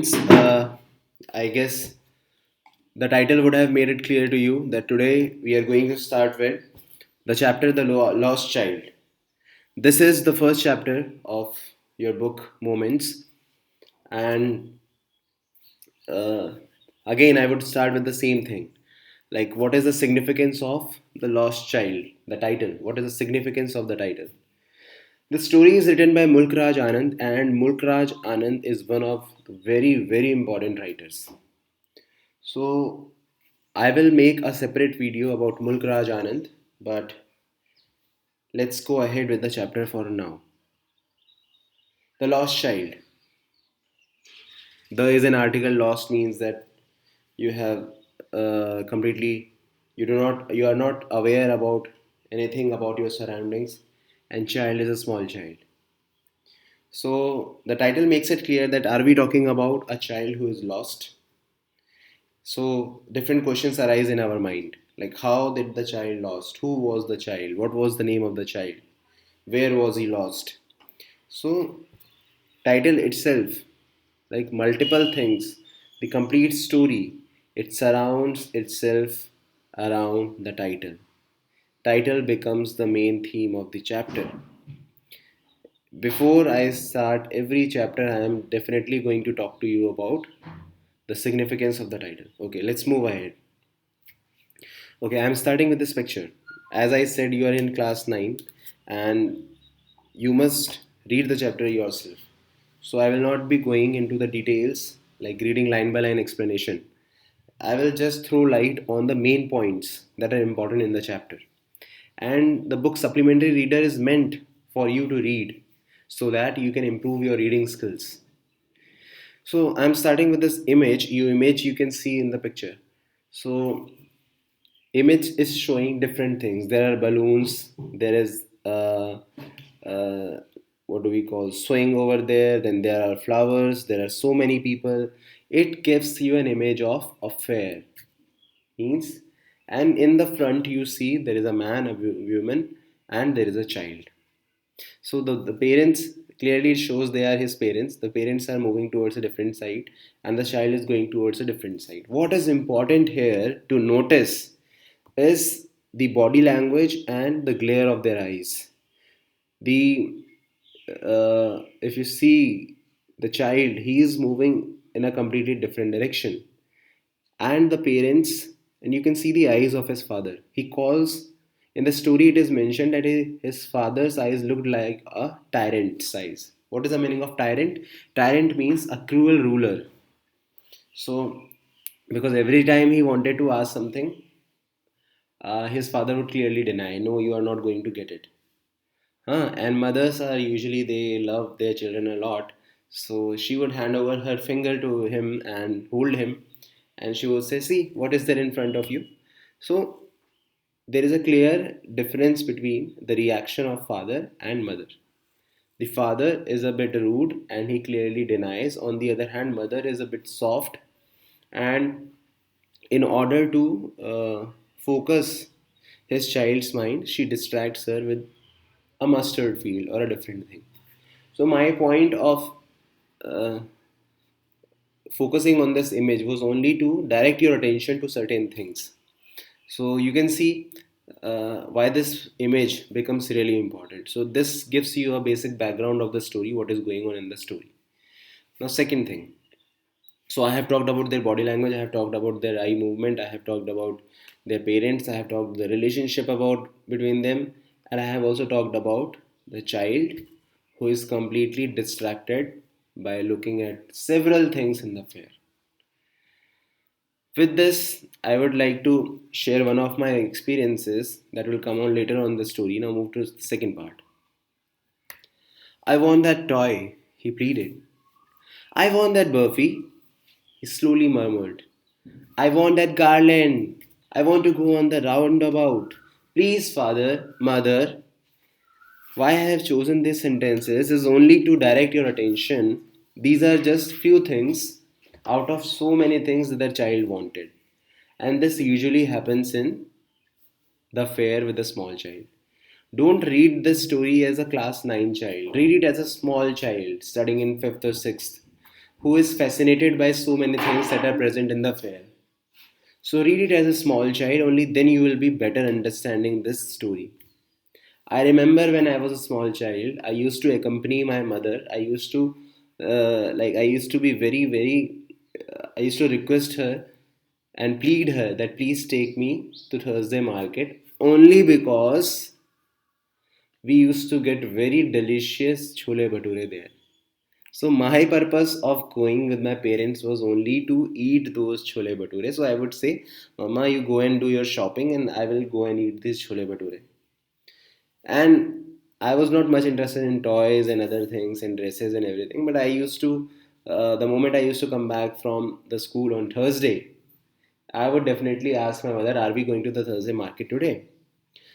Uh, I guess the title would have made it clear to you that today we are going to start with the chapter The Lost Child. This is the first chapter of your book Moments, and uh, again, I would start with the same thing. Like, what is the significance of The Lost Child? The title. What is the significance of the title? The story is written by Mulkraj Anand, and Mulkraj Anand is one of the very important writers. So I will make a separate video about Mulk Raj Anand, but let's go ahead with the chapter for now. The Lost Child. There is an article lost means that you have completely you are not aware about anything about your surroundings, and child is a small child. So the title makes it clear that are we talking about a child who is lost? So different questions arise in our mind, like how did the child lost? Who was the child? What was the name of the child? Where was he lost? So title itself, like multiple things, the complete story, it surrounds itself around the title. Title becomes the main theme of the chapter. Before I start every chapter, I am definitely going to talk to you about the significance of the title. Okay, let's move ahead. Okay, I'm starting with this picture. As I said, you are in class 9 and you must read the chapter yourself. So I will not be going into the details like reading line by line explanation. I will just throw light on the main points that are important in the chapter. And the book supplementary reader is meant for you to read so that you can improve your reading skills. So I'm starting with this image you can see in the picture. So image is showing different things. There are balloons, there is uh, what do we call swing over there, then there are flowers, there are so many people. It gives you an image of a fair means, and in the front you see there is a man, a woman, and there is a child. So the parents, clearly it shows they are his parents. The parents are moving towards a different side and the child is going towards a different side. What is important here to notice is the body language and the glare of their eyes. The if you see the child, he is moving in a completely different direction, and the parents, and you can see the eyes of his father. He calls, in the story it is mentioned that his father's eyes looked like a tyrant's eyes. What is the meaning of tyrant? Tyrant means a cruel ruler. So because every time he wanted to ask something, his father would clearly deny, no, you are not going to get it. And mothers are usually, they love their children a lot. So she would hand over her finger to him and hold him, and she would say, see, what is there in front of you? So there is a clear difference between the reaction of father and mother. The father is a bit rude and he clearly denies. On the other hand, mother is a bit soft, and in order to focus his child's mind, she distracts her with a mustard field or a different thing. So my point of uh, focusing on this image was only to direct your attention to certain things. So you can see why this image becomes really important. So this gives you a basic background of the story, what is going on in the story. Now, second thing. So I have talked about their body language, I have talked about their eye movement, I have talked about their parents, I have talked the relationship about between them, and I have also talked about the child who is completely distracted by looking at several things in the fair. With this, I would like to share one of my experiences that will come on later on the story. Now move to the second part. I want that toy, he pleaded. I want that Burfi, he slowly murmured. I want that garland. I want to go on the roundabout. Please, father, mother, why I have chosen these sentences is only to direct your attention. These are just few things out of so many things that the child wanted. And this usually happens in the fair with a small child. Don't read this story as a class 9 child. Read it as a small child studying in 5th or 6th. who is fascinated by so many things that are present in the fair. So read it as a small child, only then you will be better understanding this story. I remember when I was a small child, I used to accompany my mother. I used to be I used to request her and plead her that please take me to Thursday market only because we used to get very delicious chole bhature there. So my purpose of going with my parents was only to eat those chole bhature. So I would say, Mama, you go and do your shopping and I will go and eat this chole bhature. And I was not much interested in toys and other things and dresses and everything, but I used to, the moment I used to come back from the school on Thursday, I would definitely ask my mother, are we going to the Thursday market today?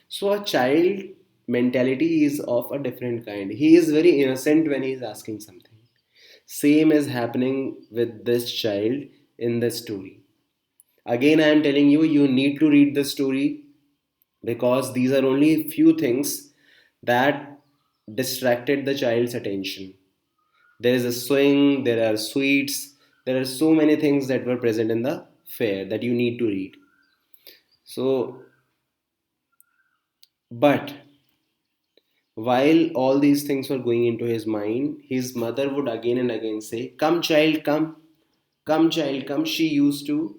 So a child mentality is of a different kind. He is very innocent when he is asking something. Same is happening with this child in the story. Again, I am telling you, you need to read the story because these are only few things that distracted the child's attention. There is a swing, there are sweets, there are so many things that were present in the fair that you need to read. So, but while all these things were going into his mind, his mother would again and again say, come, child, come, come, child, come. She used to,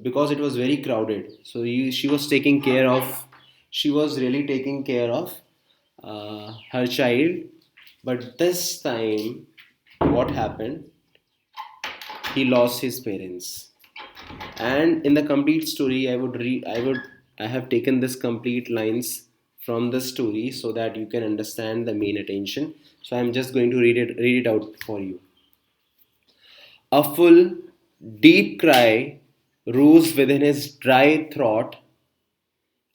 because it was very crowded. So she was taking care of, she was really taking care of her child. But this time, what happened? He lost his parents. And in the complete story, I have taken this complete lines from the story so that you can understand the main attention. So I'm just going to read it out for you. A full, deep cry rose within his dry throat,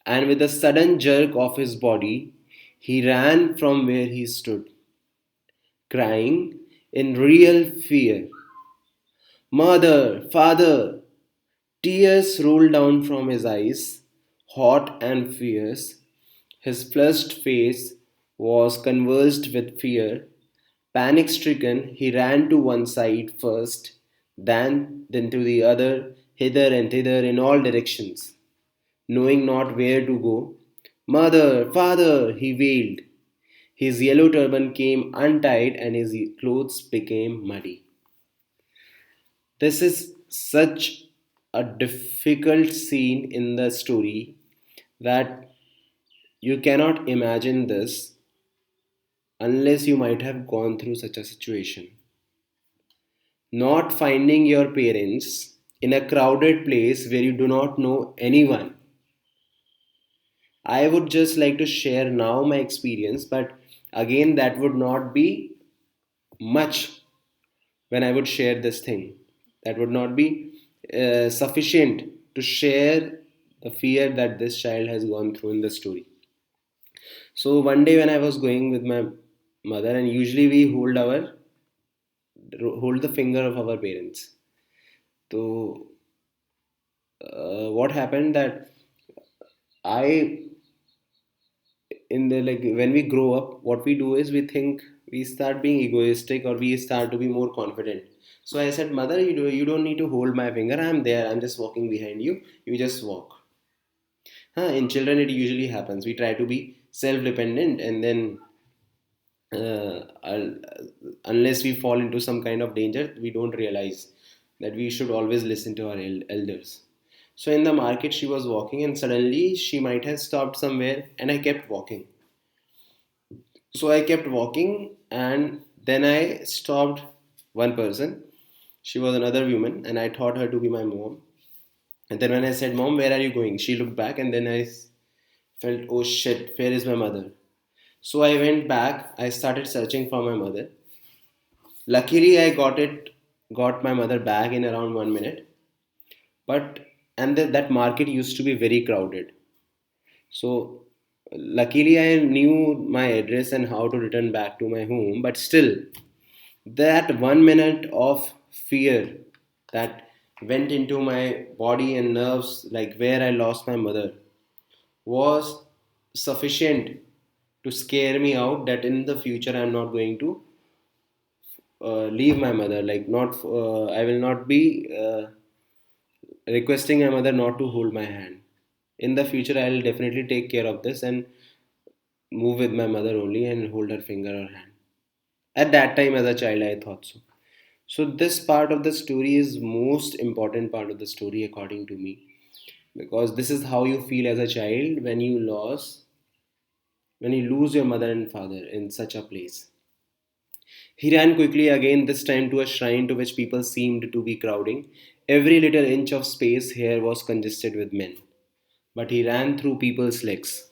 and with a sudden jerk of his body, he ran from where he stood, crying in real fear. Mother, father! Tears rolled down from his eyes, hot and fierce. His flushed face was convulsed with fear. Panic stricken, he ran to one side first, then to the other, hither and thither in all directions, knowing not where to go. Mother, father, he wailed. His yellow turban came untied and his clothes became muddy. This is such a difficult scene in the story that you cannot imagine this unless you might have gone through such a situation. Not finding your parents in a crowded place where you do not know anyone. I would just like to share now my experience, but again, that would not be much when I would share this thing. That would not be sufficient to share the fear that this child has gone through in the story. So one day when I was going with my mother, and usually we hold the finger of our parents. So what happened that I in the like when we grow up, what we do is we start being egoistic or we start to be more confident. So I said, mother, you don't need to hold my finger. I'm there. I'm just walking behind you. You just walk. In children, it usually happens. We try to be self-dependent, and then uh, unless we fall into some kind of danger, we don't realize that we should always listen to our elders. So in the market, she was walking, and suddenly she might have stopped somewhere, and I kept walking. So I kept walking, and then I stopped one person. She was another woman, and I thought her to be my mom. And then when I said, Mom, where are you going? She looked back, and then I felt, oh shit, where is my mother? So I went back. I started searching for my mother. Luckily, got my mother back in around 1 minute. But that market used to be very crowded. So luckily, I knew my address and how to return back to my home. But still, that 1 minute of fear that went into my body and nerves, like where I lost my mother, was sufficient to scare me out that in the future I'm not going to leave my mother, like not I will not be requesting my mother not to hold my hand. In the future I will definitely take care of this and move with my mother only and hold her finger or hand. At that time as a child I thought so. So this part of the story is most important part of the story according to me, because this is how you feel as a child when you lose your mother and father in such a place. He ran quickly again, this time to a shrine to which people seemed to be crowding. Every little inch of space here was congested with men. But he ran through people's legs,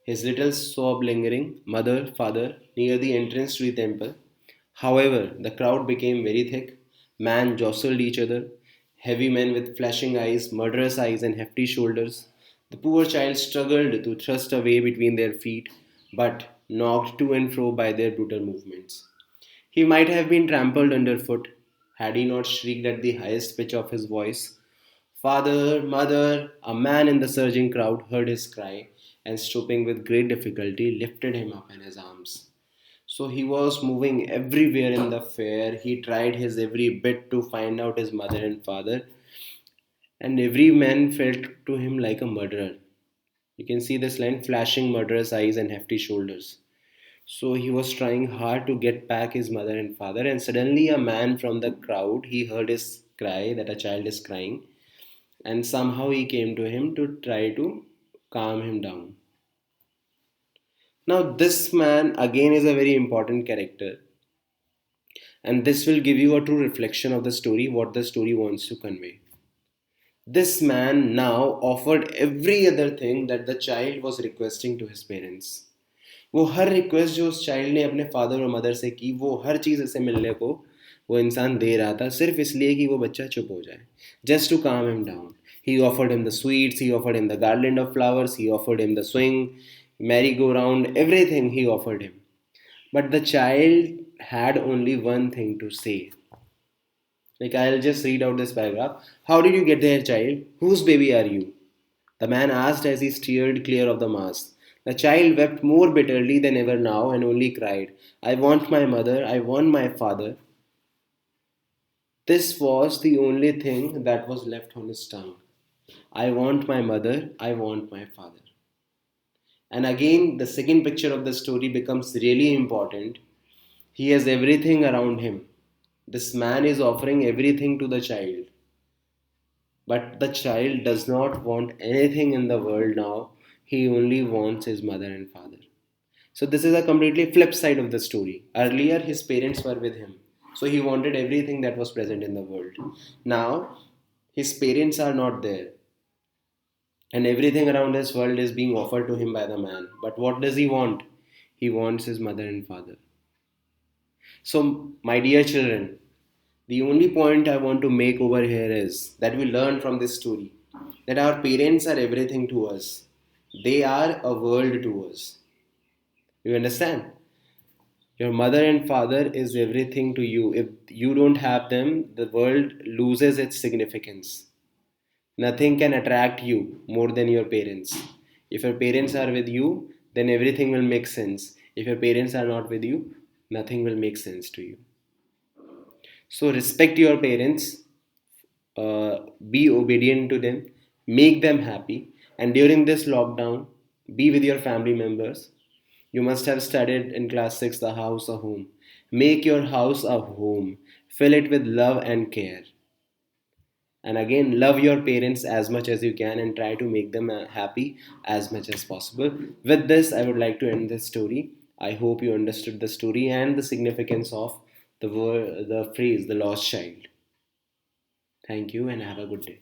his little sob lingering, mother, father, near the entrance to the temple. However, the crowd became very thick. Men jostled each other, heavy men with flashing eyes, murderous eyes, and hefty shoulders. The poor child struggled to thrust a way between their feet, but knocked to and fro by their brutal movements. He might have been trampled underfoot had he not shrieked at the highest pitch of his voice. Father, mother, a man in the surging crowd heard his cry and, stooping with great difficulty, lifted him up in his arms. So he was moving everywhere in the fair. He tried his every bit to find out his mother and father, and every man felt to him like a murderer. You can see this line, flashing murderous eyes and hefty shoulders. So he was trying hard to get back his mother and father, and suddenly a man from the crowd, he heard his cry that a child is crying, and somehow he came to him to try to calm him down. Now this man again is a very important character, and this will give you a true reflection of the story, what the story wants to convey. This man now offered every other thing that the child was requesting to his parents. वो हर request जो उस child ने अपने father और mother से की, वो हर चीज़ से मिलने को वो इंसान दे रहा था, सिर्फ इसलिए कि वो बच्चा चुप हो जाए, जस्ट टू काम him down. He offered him the sweets, he offered him the garland of flowers, he offered him the swing, merry-go-round, everything he offered him. But the child had only one thing to say. Like, I'll just read out this paragraph. How did you get there, child? Whose baby are you? The man asked as he steered clear of the mast. The child wept more bitterly than ever now and only cried, I want my mother, I want my father. This was the only thing that was left on his tongue. I want my mother, I want my father. And again, the second picture of the story becomes really important. He has everything around him. This man is offering everything to the child. But the child does not want anything in the world now. He only wants his mother and father. So this is a completely flip side of the story. Earlier, his parents were with him. So he wanted everything that was present in the world. Now, his parents are not there. And everything around his world is being offered to him by the man. But what does he want? He wants his mother and father. So, my dear children, the only point I want to make over here is that we learn from this story that our parents are everything to us. They are a world to us. You understand? Your mother and father is everything to you. If you don't have them, the world loses its significance. Nothing can attract you more than your parents. If your parents are with you, then everything will make sense. If your parents are not with you, nothing will make sense to you. So respect your parents, be obedient to them, make them happy, and during this lockdown, be with your family members. You must have studied in class 6 the house a home. Make your house a home, fill it with love and care. And again, love your parents as much as you can and try to make them happy as much as possible. With this, I would like to end this story. I hope you understood the story and the significance of the phrase, the lost child. Thank you and have a good day.